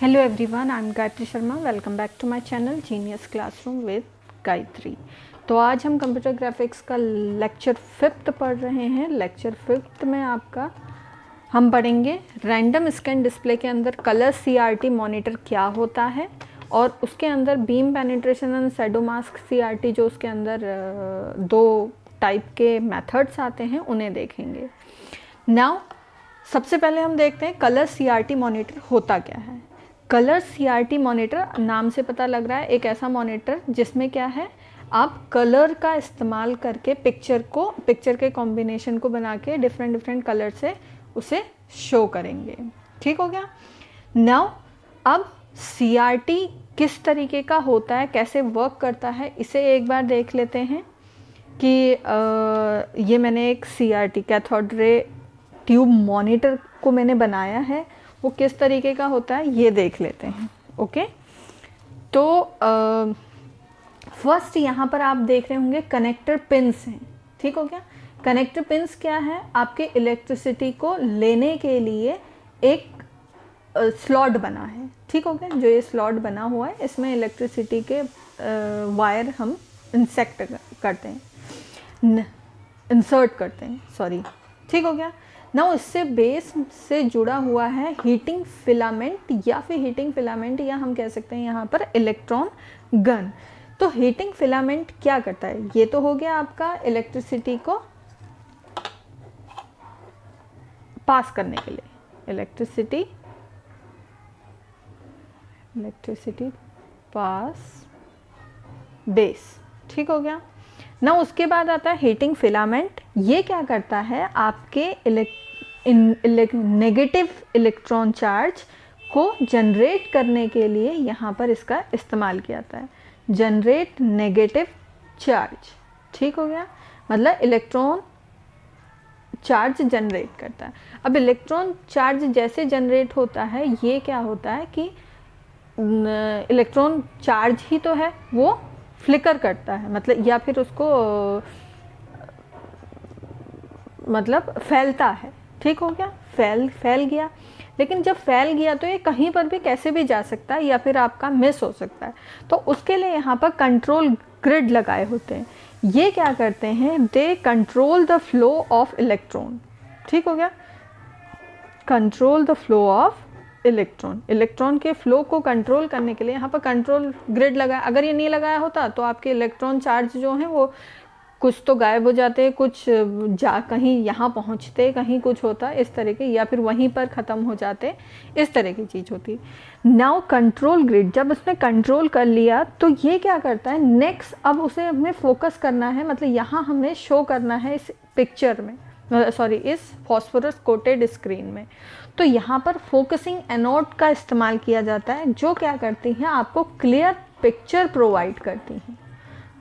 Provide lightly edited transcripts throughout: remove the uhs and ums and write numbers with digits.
Hello everyone, I am Gayatri Sharma. Welcome back to my channel Genius Classroom with Gayatri। तो आज हम computer graphics का lecture 5th पढ़ रहे हैं। लेक्चर 5th में आपका हम पढ़ेंगे रैंडम स्कैन डिस्प्ले के अंदर कलर CRT मॉनिटर क्या होता है और उसके अंदर beam penetration and shadow mask CRT जो उसके अंदर दो टाइप के मेथड्स आते हैं उन्हें देखेंगे। नाउ सबसे पहले हम देखते हैं कलर CRT मॉनिटर होता क्या है। कलर CRT मॉनिटर नाम से पता लग रहा है एक ऐसा मॉनिटर जिसमें क्या है, आप कलर का इस्तेमाल करके पिक्चर के कॉम्बिनेशन को बना के डिफरेंट कलर से उसे शो करेंगे। ठीक हो गया। नाउ अब CRT किस तरीके का होता है, कैसे वर्क करता है, इसे एक बार देख लेते हैं कि ये मैंने एक CRT cathode ray tube monitor को मैंने बनाया है, वो किस तरीके का होता है ये देख लेते हैं। ओके, तो फर्स्ट यहाँ पर आप देख रहे होंगे कनेक्टर पिन्स हैं। ठीक हो गया। कनेक्टर पिन्स क्या है, आपके इलेक्ट्रिसिटी को लेने के लिए एक स्लॉट बना है। ठीक हो गया। जो ये स्लॉट बना हुआ है इसमें इलेक्ट्रिसिटी के वायर हम इंसर्ट करते हैं सॉरी। ठीक हो गया ना। इससे बेस से जुड़ा हुआ है हीटिंग फिलामेंट या हम कह सकते हैं यहाँ पर इलेक्ट्रॉन गन। तो हीटिंग फिलामेंट क्या करता है, ये तो हो गया आपका इलेक्ट्रिसिटी को पास करने के लिए, इलेक्ट्रिसिटी पास बेस। ठीक हो गया ना। उसके बाद आता है हीटिंग फिलामेंट। ये क्या करता है, आपके नेगेटिव इलेक्ट्रॉन चार्ज को जनरेट करने के लिए यहाँ पर इसका इस्तेमाल किया जाता है, जनरेट नेगेटिव चार्ज। ठीक हो गया, मतलब इलेक्ट्रॉन चार्ज जनरेट करता है। अब इलेक्ट्रॉन चार्ज जैसे जनरेट होता है, ये क्या होता है कि इलेक्ट्रॉन चार्ज ही तो है, वो फ्लिकर करता है, मतलब या फिर उसको मतलब फैलता है। ठीक हो गया, फैल गया। लेकिन जब फैल गया तो ये कहीं पर भी कैसे भी जा सकता है या फिर आपका मिस हो सकता है। तो उसके लिए यहाँ पर कंट्रोल ग्रिड लगाए होते हैं। ये क्या करते हैं, they control the flow of electron. ठीक हो गया, control the flow of electron के फ्लो को कंट्रोल करने के लिए यहाँ पर कंट्रोल ग्रिड लगाया। अगर ये नहीं लगाया होता तो आपके इलेक्ट्रॉन चार्ज जो हैं वो कुछ तो गायब हो जाते, कुछ कहीं यहाँ पहुँचते, कहीं कुछ होता इस तरह के, या फिर वहीं पर ख़त्म हो जाते, इस तरह की चीज़ होती। नाउ कंट्रोल ग्रिड जब उसने कंट्रोल कर लिया तो ये क्या करता है, नेक्स्ट अब उसे हमें फोकस करना है, मतलब यहाँ हमें शो करना है इस पिक्चर में, इस फॉस्फोरस कोटेड स्क्रीन में। तो यहाँ पर फोकसिंग एनोड का इस्तेमाल किया जाता है, जो क्या करती हैं, आपको क्लियर पिक्चर प्रोवाइड करती हैं।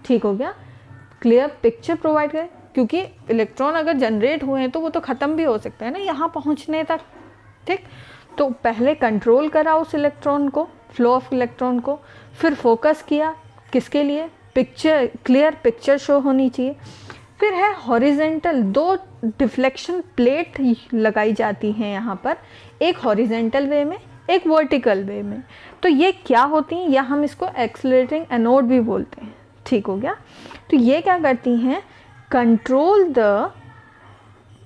ठीक हो गया, क्लियर पिक्चर प्रोवाइड करें, क्योंकि इलेक्ट्रॉन अगर जनरेट हुए हैं तो वो तो ख़त्म भी हो सकता है ना यहाँ पहुँचने तक। ठीक, तो पहले कंट्रोल करा उस इलेक्ट्रॉन को, फ्लो ऑफ इलेक्ट्रॉन को, फिर फोकस किया किसके लिए, पिक्चर, क्लियर पिक्चर शो होनी चाहिए। फिर है हॉरिजेंटल, दो डिफ्लेक्शन प्लेट लगाई जाती हैं यहाँ पर, एक हॉरिजेंटल वे में, एक वर्टिकल वे में। तो ये क्या होती हैं, या हम इसको एक्सेलरेटिंग एनोड भी बोलते हैं। ठीक हो गया। तो ये क्या करती हैं, कंट्रोल द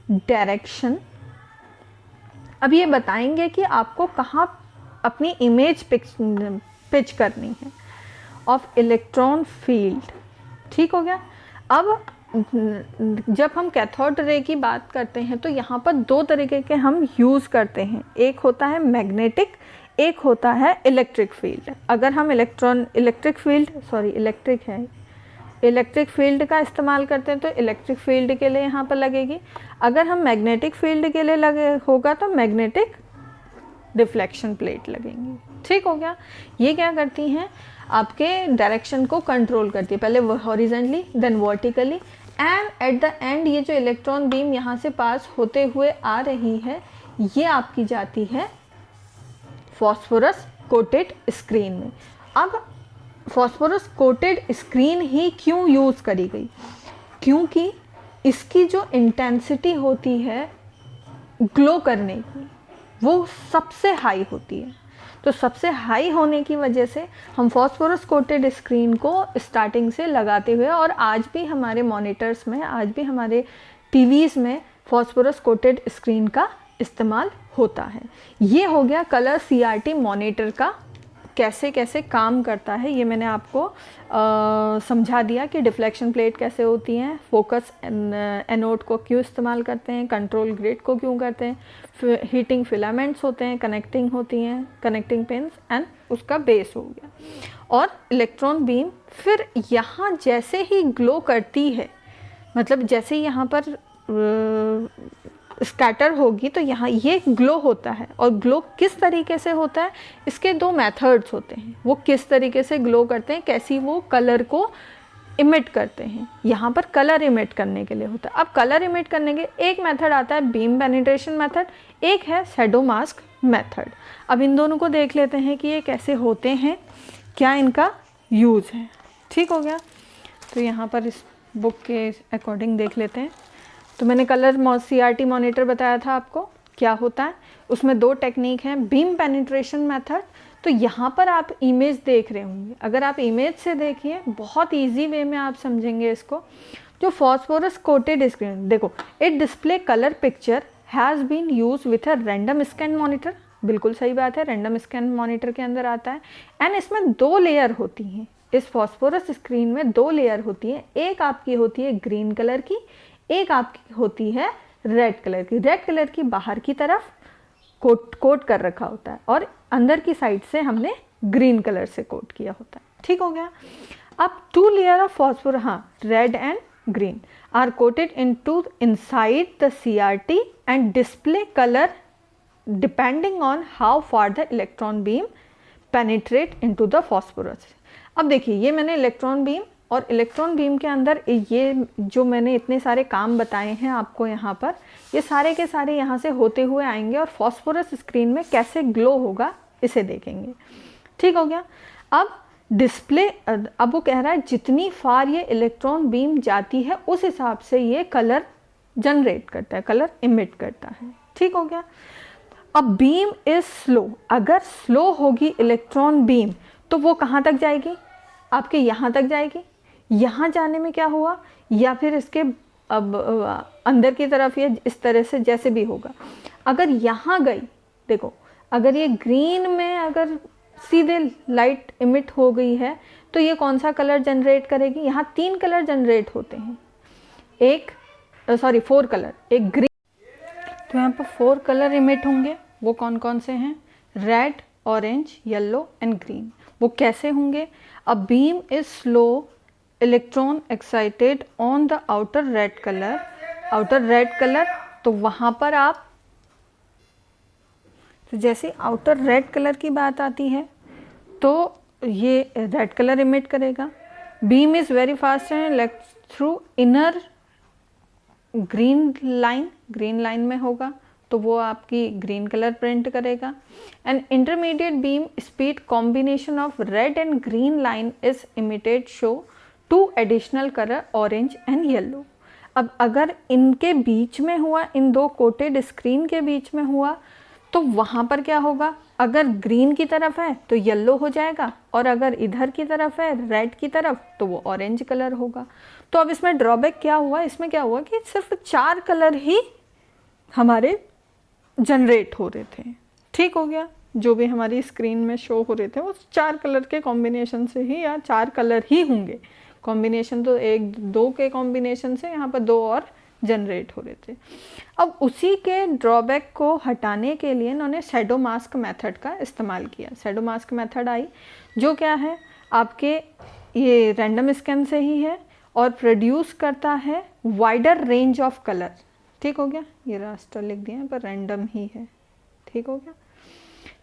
डायरेक्शन। अब ये बताएंगे कि आपको कहाँ अपनी इमेज पिच करनी है ऑफ इलेक्ट्रॉन फील्ड। ठीक हो गया। अब जब हम कैथोड रे की बात करते हैं तो यहाँ पर दो तरीके के हम यूज़ करते हैं, एक होता है मैग्नेटिक, एक होता है इलेक्ट्रिक फील्ड। अगर हम इलेक्ट्रिक फील्ड का इस्तेमाल करते हैं तो इलेक्ट्रिक फील्ड के लिए यहाँ पर लगेगी। अगर हम मैग्नेटिक फील्ड के लिए होगा तो मैग्नेटिक डिफ्लेक्शन प्लेट लगेंगी। ठीक हो गया। ये क्या करती हैं, आपके डायरेक्शन को कंट्रोल करती है, पहले horizontally then vertically, and at the end ये जो इलेक्ट्रॉन बीम यहाँ से पास होते हुए आ रही है, ये आपकी जाती है फॉस्फोरस कोटेड स्क्रीन में। अब फॉस्फोरस कोटेड स्क्रीन ही क्यों यूज़ करी गई, क्योंकि इसकी जो इंटेंसिटी होती है ग्लो करने की, वो सबसे हाई होती है। तो सबसे हाई होने की वजह से हम फॉस्फोरस कोटेड स्क्रीन को स्टार्टिंग से लगाते हुए, और आज भी हमारे मॉनिटर्स में, आज भी हमारे टीवीज़ में फॉस्फोरस कोटेड स्क्रीन का इस्तेमाल होता है। ये हो गया कलर CRT मॉनिटर का कैसे कैसे काम करता है, ये मैंने आपको समझा दिया कि डिफ्लेक्शन प्लेट कैसे होती हैं, फोकस एनोड को क्यों इस्तेमाल करते हैं, कंट्रोल ग्रिड को क्यों करते हैं, हीटिंग फिलामेंट्स होते हैं, कनेक्टिंग होती हैं, कनेक्टिंग पिन्स, एंड उसका बेस हो गया। और इलेक्ट्रॉन बीम फिर यहाँ जैसे ही ग्लो करती है, मतलब जैसे यहाँ पर स्कैटर होगी तो यहाँ ये ग्लो होता है। और ग्लो किस तरीके से होता है, इसके दो मेथड्स होते हैं। वो किस तरीके से ग्लो करते हैं, कैसी वो कलर को इमिट करते हैं। यहाँ पर कलर इमिट करने के लिए होता है। अब कलर इमिट करने के एक मेथड आता है बीम पेनिट्रेशन मेथड, एक है शैडो मास्क मेथड। अब इन दोनों को देख लेते हैं कि ये कैसे होते हैं, क्या इनका यूज़ है। ठीक हो गया, तो यहाँ पर इस बुक के अकॉर्डिंग देख लेते हैं। तो मैंने कलर CRT मॉनिटर बताया था आपको क्या होता है। उसमें दो टेक्निक हैं, बीम पेनिट्रेशन मेथड। तो यहाँ पर आप इमेज देख रहे होंगे, अगर आप इमेज से देखिए बहुत इजी वे में आप समझेंगे इसको। जो फॉस्फोरस कोटेड स्क्रीन, देखो it display colour picture has been use with a random scan monitor. बिल्कुल सही बात है, रैंडम स्कैन मॉनिटर के अंदर आता है। एंड इसमें दो लेयर होती हैं, इस फॉस्फोरस स्क्रीन में दो लेयर होती है। एक आपकी होती है ग्रीन कलर की, एक आपकी होती है रेड कलर की। रेड कलर की बाहर की तरफ कोट कर रखा होता है और अंदर की साइड से हमने ग्रीन कलर से कोट किया होता है। ठीक हो गया। अब 2 लेयर ऑफ फॉस्फोरस, हाँ, red and green are coated inside the CRT and display colour depending on how far the electron beam penetrate into the phosphorus. अब देखिए, ये मैंने इलेक्ट्रॉन बीम और इलेक्ट्रॉन बीम के अंदर ये जो मैंने इतने सारे काम बताए हैं आपको यहाँ पर, ये सारे के सारे यहाँ से होते हुए आएंगे और फॉस्फोरस स्क्रीन में कैसे ग्लो होगा इसे देखेंगे। ठीक हो गया। अब डिस्प्ले, अब वो कह रहा है जितनी फार ये इलेक्ट्रॉन बीम जाती है उस हिसाब से ये कलर जनरेट करता है, कलर इमिट करता है। ठीक हो गया। अब बीम इज स्लो, अगर स्लो होगी इलेक्ट्रॉन बीम तो वो कहाँ तक जाएगी, आपके यहाँ तक जाएगी। यहाँ जाने में क्या हुआ, या फिर इसके अब अंदर की तरफ ये इस तरह से जैसे भी होगा। अगर यहाँ गई, देखो अगर ये ग्रीन में अगर सीधे लाइट इमिट हो गई है तो ये कौन सा कलर जनरेट करेगी। यहाँ 3 कलर जनरेट होते हैं, 4 कलर, एक ग्रीन, तो यहाँ पर 4 कलर इमिट होंगे। वो कौन कौन से हैं, red, orange, yellow and green. वो कैसे होंगे, a beam is slow, electron excited on the outer red colour, outer red colour, तो वहाँ पर आप, तो जैसे आउटर रेड कलर की बात आती है तो ये रेड कलर इमिट करेगा। Beam is very fast and through inner green line, green line में होगा तो वो आपकी ग्रीन कलर प्रिंट करेगा। And intermediate beam speed combination of red and green line is emitted show 2 additional colour orange and yellow. अब अगर इनके बीच में हुआ, इन 2 कोटेड स्क्रीन के बीच में हुआ तो वहाँ पर क्या होगा, अगर ग्रीन की तरफ है तो येलो हो जाएगा और अगर इधर की तरफ है रेड की तरफ तो वो ऑरेंज कलर होगा। तो अब इसमें ड्रॉबैक क्या हुआ, इसमें क्या हुआ कि सिर्फ 4 कलर ही हमारे जनरेट हो रहे थे। ठीक हो गया, जो भी हमारी स्क्रीन में शो हो रहे थे वो 4 कलर के कॉम्बिनेशन से ही, या 4 कलर ही होंगे। कॉम्बिनेशन तो 1-2 के कॉम्बिनेशन से यहाँ पर 2 और जनरेट हो रहे थे। अब उसी के ड्रॉबैक को हटाने के लिए इन्होंने शैडो मास्क मेथड का इस्तेमाल किया। शैडो मास्क मेथड आई जो क्या है, आपके ये रैंडम स्कैन से ही है और प्रोड्यूस करता है वाइडर रेंज ऑफ कलर। ठीक हो गया, ये रास्टर लिख दिया है पर रैंडम ही है। ठीक हो गया,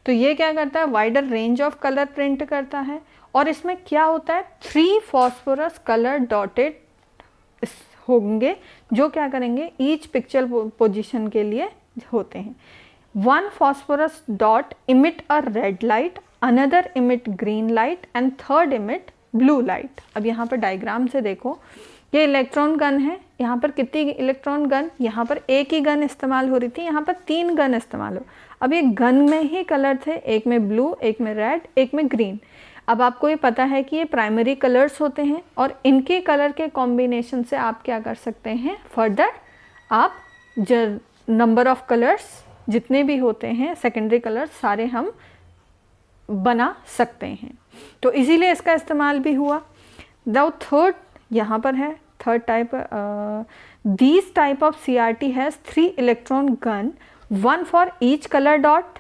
तो ये क्या करता है, wider range of colour print करता है। और इसमें क्या होता है, 3 फॉस्फोरस कलर डॉटेड होंगे जो क्या करेंगे, ईच पिक्चर पोजीशन के लिए होते हैं। 1 phosphorus dot emit a red light, another emit green light and third emit blue light. अब यहाँ पर डायग्राम से देखो, ये इलेक्ट्रॉन गन है। यहाँ पर कितनी इलेक्ट्रॉन गन, यहाँ पर एक ही गन इस्तेमाल हो रही थी, यहाँ पर 3 गन इस्तेमाल हो। अब ये गन में ही कलर थे, एक में ब्लू, एक में रेड, एक में ग्रीन। अब आपको ये पता है कि ये प्राइमरी कलर्स होते हैं और इनके कलर के कॉम्बिनेशन से आप क्या कर सकते हैं, फर्दर आप नंबर ऑफ कलर्स जितने भी होते हैं सेकेंडरी कलर्स सारे हम बना सकते हैं। तो इसीलिए इसका इस्तेमाल भी हुआ। द थर्ड यहाँ पर है, third type, these type of CRT has 3 electron gun, 1 for each colour dot,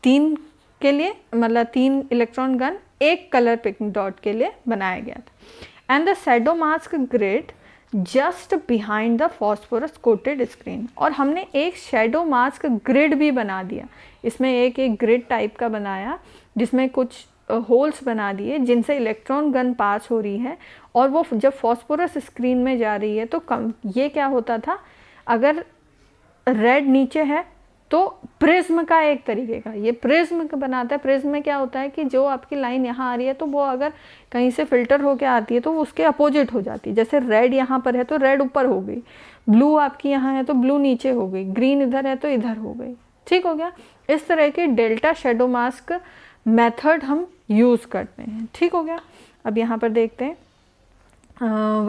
3 के लिए मतलब 3 इलेक्ट्रॉन गन एक कलर पिकिंग डॉट के लिए बनाया गया था। And the shadow mask grid just behind the phosphorus coated screen, और हमने एक शैडो मास्क ग्रिड भी बना दिया, इसमें एक ग्रिड टाइप का बनाया जिसमें कुछ होल्स बना दिए जिनसे इलेक्ट्रॉन गन पास हो रही है, और वो जब फॉस्फोरस स्क्रीन में जा रही है तो ये क्या होता था, अगर रेड नीचे है तो प्रिज्म का एक तरीके का ये प्रिज्म बनाता है। प्रिज्म में क्या होता है कि जो आपकी लाइन यहाँ आ रही है तो वो अगर कहीं से फिल्टर होके आती है तो वो उसके अपोजिट हो जाती है। जैसे रेड यहाँ पर है तो रेड ऊपर हो गई, ब्लू आपकी यहाँ है तो ब्लू नीचे हो गई, ग्रीन इधर है तो इधर हो गई। ठीक हो गया। इस तरह के डेल्टा शेडो मास्क मेथड हम यूज़ करते हैं। ठीक हो गया। अब यहाँ पर देखते हैं,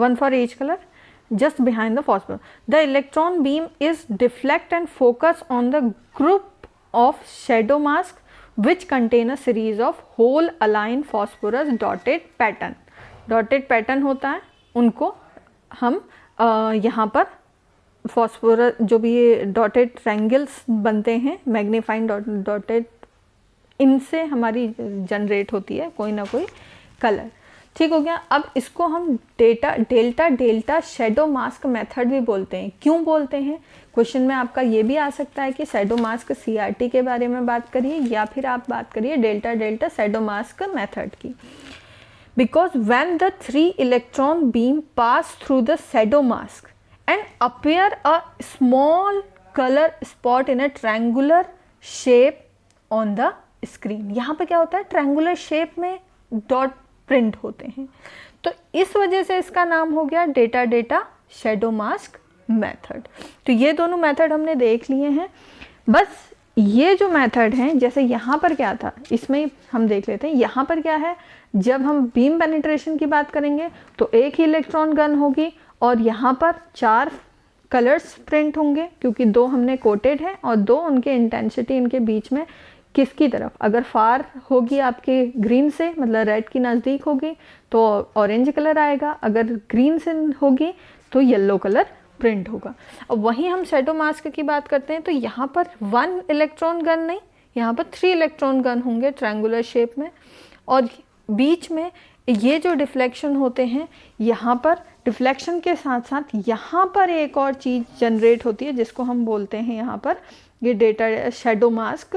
1 for each colour just behind the phosphor. The electron beam is deflect and focus on the group of shadow mask which contain a series of whole aligned phosphorus dotted pattern. Dotted pattern होता है, उनको हम यहाँ पर phosphorus जो भी ये dotted triangles बनते हैं, magnifying dotted, इनसे हमारी जनरेट होती है कोई ना कोई कलर। ठीक हो गया। अब इसको हम डेल्टा शेडो मास्क मेथड भी बोलते हैं। क्यों बोलते हैं, क्वेश्चन में आपका ये भी आ सकता है कि शेडो मास्क CRT के बारे में बात करिए या फिर आप बात करिए डेल्टा शेडो मास्क मेथड की। Because when the 3 electron beam pass through the shadow mask and appear a small colour spot in a triangular shape on the screen. यहाँ पे क्या होता है, ट्रायंगुलर शेप में डॉट प्रिंट होते हैं, तो इस वजह से इसका नाम हो गया डेल्टा शेडो मास्क मेथड। तो ये दोनों मेथड हमने देख लिए हैं। बस ये जो मेथड हैं, जैसे यहाँ पर क्या था, इसमें हम देख लेते हैं। यहाँ पर क्या है, जब हम बीम पेनिट्रेशन की बात करेंगे तो एक ही इलेक्ट्रॉन गन होगी और यहाँ पर 4 कलर्स प्रिंट होंगे, क्योंकि 2 हमने कोटेड है और 2 उनके इंटेंसिटी इनके बीच में किसकी तरफ, अगर फार होगी आपके ग्रीन से, मतलब रेड की नज़दीक होगी तो ऑरेंज कलर आएगा, अगर ग्रीन से होगी तो येलो कलर प्रिंट होगा। अब वहीं हम शेडो मास्क की बात करते हैं तो यहाँ पर 1 इलेक्ट्रॉन गन नहीं, यहाँ पर 3 इलेक्ट्रॉन गन होंगे ट्रायंगुलर शेप में, और बीच में ये जो डिफ्लेक्शन होते हैं, यहाँ पर डिफ्लेक्शन के साथ साथ यहाँ पर एक और चीज़ जनरेट होती है जिसको हम बोलते हैं यहाँ पर ये डेल्टा शेडो मास्क,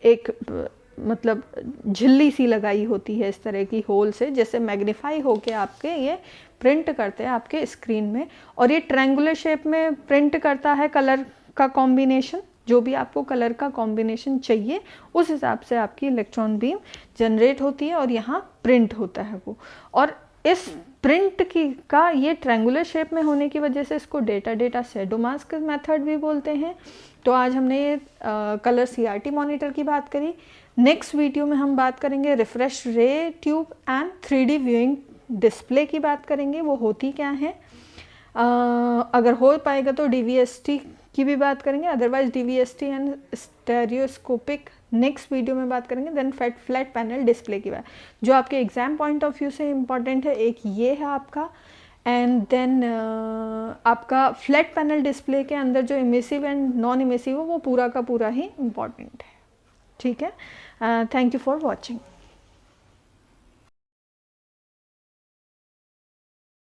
एक मतलब झिल्ली सी लगाई होती है इस तरह की होल से, जैसे मैग्नीफाई होके आपके ये प्रिंट करते हैं आपके स्क्रीन में, और ये ट्रायंगुलर शेप में प्रिंट करता है कलर का कॉम्बिनेशन, जो भी आपको कलर का कॉम्बिनेशन चाहिए उस हिसाब से आपकी इलेक्ट्रॉन बीम जनरेट होती है और यहाँ प्रिंट होता है वो। और इस प्रिंट का ये ट्रायंगुलर शेप में होने की वजह से इसको डेल्टा शेडो मास्क मेथड भी बोलते हैं। तो आज हमने ये कलर CRT मॉनिटर की बात करी। नेक्स्ट वीडियो में हम बात करेंगे refresh ray tube and 3D viewing display की बात करेंगे, वो होती क्या है। अगर हो पाएगा तो DVST की भी बात करेंगे, otherwise DVST and stereoscopic next video में बात करेंगे। देन फ्लैट पैनल डिस्प्ले की बात, जो आपके एग्जाम पॉइंट ऑफ व्यू से इम्पॉर्टेंट है, एक ये है आपका, एंड देन आपका फ्लैट पैनल डिस्प्ले के अंदर जो इमिसिव एंड नॉन इमिसिव हो वो पूरा का पूरा ही इम्पॉर्टेंट है। ठीक है। Thank you for watching.